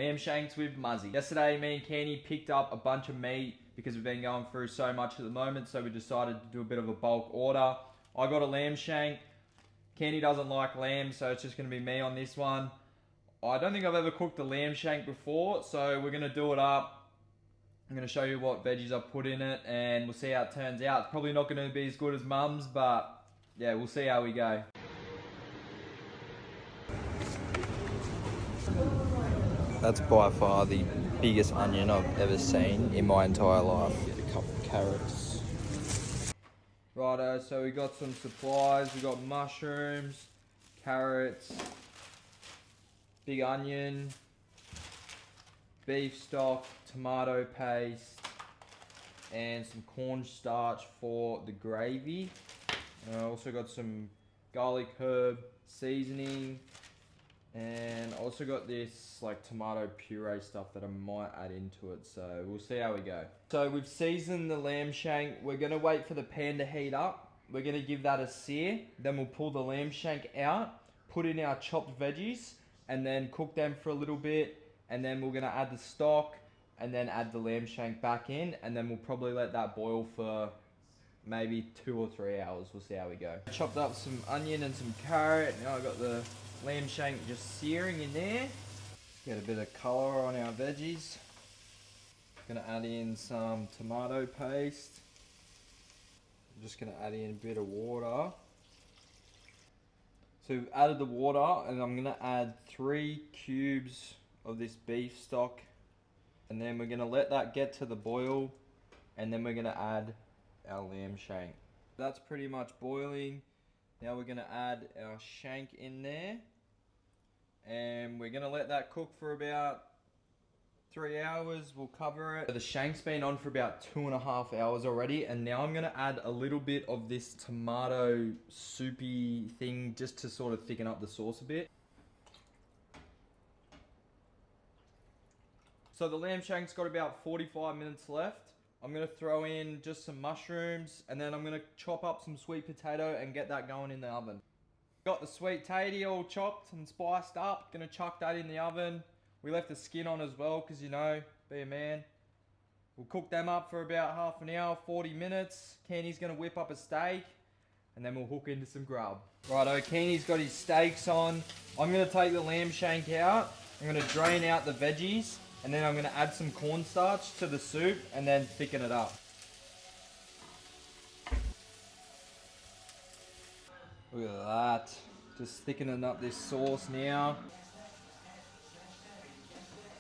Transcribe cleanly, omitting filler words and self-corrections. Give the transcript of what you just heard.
Lamb shanks with Muzzy. Yesterday, me and Kenny picked up a bunch of meat because we've been going through so much at the moment, so we decided to do a bit of a bulk order. I got a lamb shank. Kenny doesn't like lamb, so it's just going to be me on this one. I don't think I've ever cooked a lamb shank before, so we're going to do it up. I'm going to show you what veggies I've put in it, and we'll see how it turns out. It's probably not going to be as good as Mum's, but yeah, we'll see how we go. That's by far the biggest onion I've ever seen in my entire life. Get a couple of carrots. Righto, so we got some supplies. We got mushrooms, carrots, big onion, beef stock, tomato paste, and some cornstarch for the gravy. I also got some garlic herb seasoning, and I also got this like tomato puree stuff that I might add into it, so we'll see how we go. So we've seasoned the lamb shank. We're gonna wait for the pan to heat up. We're gonna give that a sear, then we'll pull the lamb shank out, put in our chopped veggies, and then cook them for a little bit, and then we're gonna add the stock, and then add the lamb shank back in, and then we'll probably let that boil for maybe 2 or 3 hours. We'll see how we go. Chopped up some onion and some carrot. Now I got the lamb shank just searing in there. Get a bit of colour on our veggies. Gonna add in some tomato paste. I'm just gonna add in a bit of water. So we've added the water, and I'm gonna add 3 cubes of this beef stock, and then we're gonna let that get to the boil, and then we're gonna add our lamb shank. That's pretty much boiling. Now we're gonna add our shank in there, and we're gonna let that cook for about 3 hours. We'll cover it. The shank's been on for about 2.5 hours already, and now I'm gonna add a little bit of this tomato soupy thing just to sort of thicken up the sauce a bit. So the lamb shank's got about 45 minutes left. I'm gonna throw in just some mushrooms, and then I'm gonna chop up some sweet potato and get that going in the oven. Got the sweet tatty all chopped and spiced up. Gonna chuck that in the oven. We left the skin on as well, because you know, be a man. We'll cook them up for about half an hour, 40 minutes. Kenny's gonna whip up a steak, and then we'll hook into some grub. Righto, Kenny's got his steaks on. I'm gonna take the lamb shank out. I'm gonna drain out the veggies, and then I'm gonna add some cornstarch to the soup and then thicken it up. Look at that. Just thickening up this sauce now.